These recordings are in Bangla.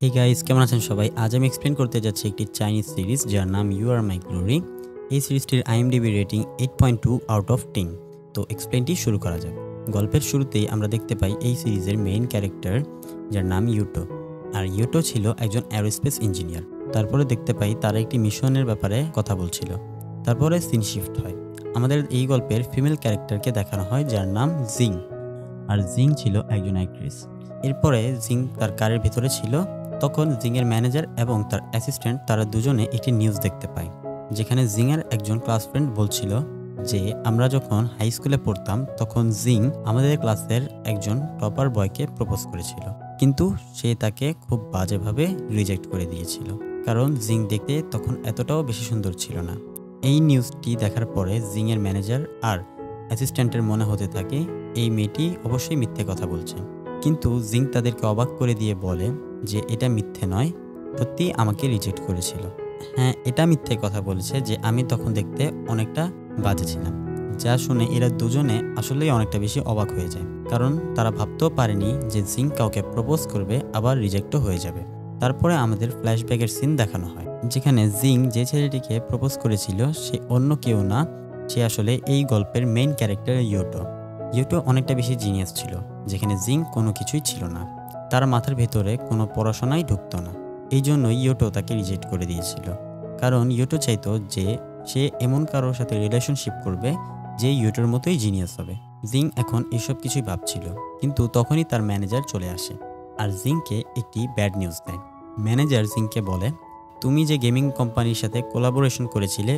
এই গাইস কেমন আছেন সবাই? আজ আমি এক্সপ্লেন করতে যাচ্ছি একটি চাইনিজ সিরিজ যার নাম ইউ আর মাই গ্লোরি। এই সিরিজটির আইএমডিবি রেটিং 8.2 আউট অফ 10। তো এক্সপ্লেনটি শুরু করা যাক। গল্পের শুরুতেই আমরা দেখতে পাই এই সিরিজের মেইন ক্যারেক্টার যার নাম ইউটো। আর ইউটো ছিল একজন অ্যারোস্পেস ইঞ্জিনিয়ার। তারপরে দেখতে পাই তারা একটি মিশনের ব্যাপারে কথা বলছিল। তারপরে সিন শিফট হয়। আমাদের এই গল্পের ফিমেল ক্যারেক্টারকে দেখানো হয় যার নাম জিং। আর জিং ছিল একজন অ্যাক্ট্রেস। এরপরে জিং তার কারের ভিতরে ছিল। তখন জিংয়ের ম্যানেজার এবং তার অ্যাসিস্ট্যান্ট তারা দুজনে একটি নিউজ দেখতে পায়, যেখানে জিংয়ের একজন ক্লাস ফ্রেন্ড বলছিল যে আমরা যখন হাই স্কুলে পড়তাম তখন জিং আমাদের ক্লাসের একজন টপার বয়কে প্রপোজ করেছিল, কিন্তু সে তাকে খুব বাজেভাবে রিজেক্ট করে দিয়েছিল, কারণ জিং দেখতে তখন এতটাও বেশি সুন্দর ছিল না। এই নিউজটি দেখার পরে জিংয়ের ম্যানেজার আর অ্যাসিস্ট্যান্টের মনে হতে থাকে এই মেয়েটি অবশ্যই মিথ্যে কথা বলছে, কিন্তু জিং তাদেরকে অবাক করে দিয়ে বলে যে এটা মিথ্যে নয়, সত্যি আমাকে রিজেক্ট করেছিল। হ্যাঁ, এটা মিথ্যে কথা বলেছে যে আমি তখন দেখতে অনেকটা বাজে ছিলাম। যা শুনে এরা দুজনে আসলেই অনেকটা বেশি অবাক হয়ে যায়, কারণ তারা ভাবতেও পারেনি যে জিং কাউকে প্রপোজ করবে আবার রিজেক্টও হয়ে যাবে। তারপরে আমাদের ফ্ল্যাশব্যাকের সিন দেখানো হয়, যেখানে জিং যে ছেলেটিকে প্রপোজ করেছিল সে অন্য কেউ না, সে আসলে এই গল্পের মেইন ক্যারেক্টার ইউটো। ইউটো অনেকটা বেশি জিনিয়াস ছিল, যেখানে জিং কোনো কিছুই ছিল না। তার মাথার ভেতরে কোনো পড়াশোনাই ঢুকতো না। এই জন্যই ইউটো তাকে রিজেক্ট করে দিয়েছিল, কারণ ইউটো চাইতো যে সে এমন কারোর সাথে রিলেশনশিপ করবে যে ইউটোর মতোই জিনিয়াস হবে। জিং এখন এসব কিছুই ভাবছিল, কিন্তু তখনই তার ম্যানেজার চলে আসে আর জিংকে একটি ব্যাড নিউজ দেয়। ম্যানেজার জিংকে বলে, তুমি যে গেমিং কোম্পানির সাথে কোলাবোরেশন করেছিলে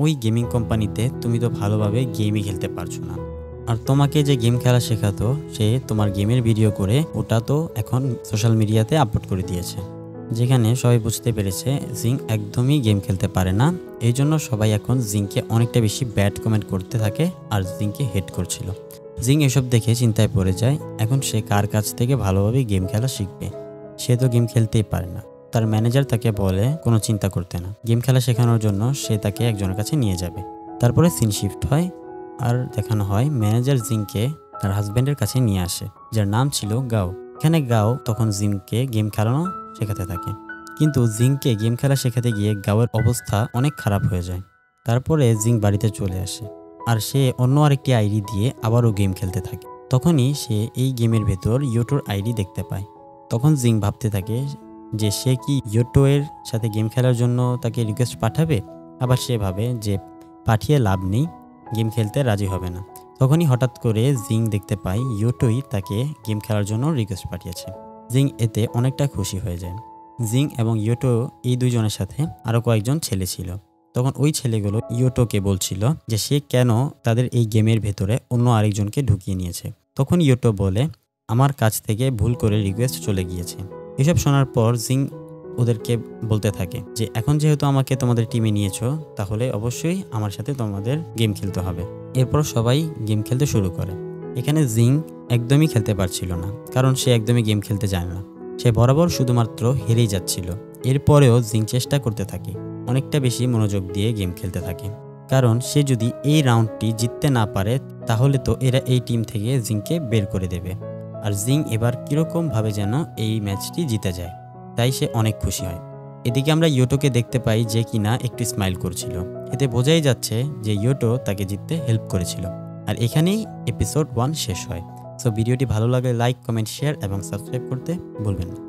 ওই গেমিং কোম্পানিতে তুমি তো ভালোভাবে গেমই খেলতে পারছো না, আর তোমাকে যে গেম খেলা শেখাতো সে তোমার গেমের ভিডিও করে ওটা তো এখন সোশ্যাল মিডিয়াতে আপলোড করে দিয়েছে, যেখানে সবাই বুঝতে পেরেছে জিং একদমই গেম খেলতে পারে না। এই জন্য সবাই এখন জিংকে অনেকটা বেশি ব্যাড কমেন্ট করতে থাকে আর জিংকে হেট করছিল। জিং এসব দেখে চিন্তায় পড়ে যায়, এখন সে কার কাছ থেকে ভালোভাবে গেম খেলা শিখবে? সে তো গেম খেলতেই পারে না। তার ম্যানেজার তাকে বলে কোনো চিন্তা করতে না, গেম খেলা শেখানোর জন্য সে তাকে একজনের কাছে নিয়ে যাবে। তারপরে সিন শিফট হয় আর দেখানো হয় ম্যানেজার জিংকে তার হাজব্যান্ডের কাছে নিয়ে আসে, যার নাম ছিল গাও। এখানে গাও তখন জিংকে গেম খেলানো শেখাতে থাকে, কিন্তু জিংকে গেম খেলা শেখাতে গিয়ে গাওয়ের অবস্থা অনেক খারাপ হয়ে যায়। তারপরে জিং বাড়িতে চলে আসে আর সে অন্য আরেকটি আইডি দিয়ে আবারও গেম খেলতে থাকে। তখনই সে এই গেমের ভেতর ইউটোর আইডি দেখতে পায়। তখন জিং ভাবতে থাকে যে সে কি ইউটো এর সাথে গেম খেলার জন্য তাকে রিকোয়েস্ট পাঠাবে, আবার সে ভাবে যে পাঠিয়ে লাভ নেই, গেম খেলতে রাজি হবে না। তখনই হঠাৎ করে জিং দেখতে পায় ইউটোই তাকে গেম খেলার জন্য রিকোয়েস্ট পাঠিয়েছে। জিং এতে অনেকটা খুশি হয়ে যায়। জিং এবং ইউটো এই দুইজনের সাথে আরও কয়েকজন ছেলে ছিল। তখন ওই ছেলেগুলো ইউটোকে বলছিল যে সে কেন তাদের এই গেমের ভেতরে অন্য আরেকজনকে ঢুকিয়ে নিয়েছে। তখন ইউটো বলে, আমার কাছ থেকে ভুল করে রিকোয়েস্ট চলে গিয়েছে। এসব শোনার পর জিং ওদেরকে বলতে থাকে যে এখন যেহেতু আমাকে তোমাদের টিমে নিয়েছো, তাহলে অবশ্যই আমার সাথে তোমাদের গেম খেলতে হবে। এরপর সবাই গেম খেলতে শুরু করে। এখানে জিং একদমই খেলতে পারছিল না, কারণ সে একদমই গেম খেলতে জানে না। সে বরাবর শুধুমাত্র হেরেই যাচ্ছিল। এরপরেও জিং চেষ্টা করতে থাকে, অনেকটা বেশি মনোযোগ দিয়ে গেম খেলতে থাকে, কারণ সে যদি এই রাউন্ডটি জিততে না পারে তাহলে তো এরা এই টিম থেকে জিংকে বের করে দেবে। আর জিং এবার কীরকমভাবে যেন এই ম্যাচটি জিতে যায়, তাই সে অনেক খুশি হয়। এদিকে আমরা ইউটোকে দেখতে পাই যে কিনা একটু স্মাইল করছিল, এতে বোঝাই যাচ্ছে যে ইউটো তাকে জিততে হেল্প করেছিল। আর এখানেই এপিসোড 1 শেষ হয়। সো ভিডিওটি ভালো লাগলে লাইক, কমেন্ট, শেয়ার এবং সাবস্ক্রাইব করতে ভুলবেন না।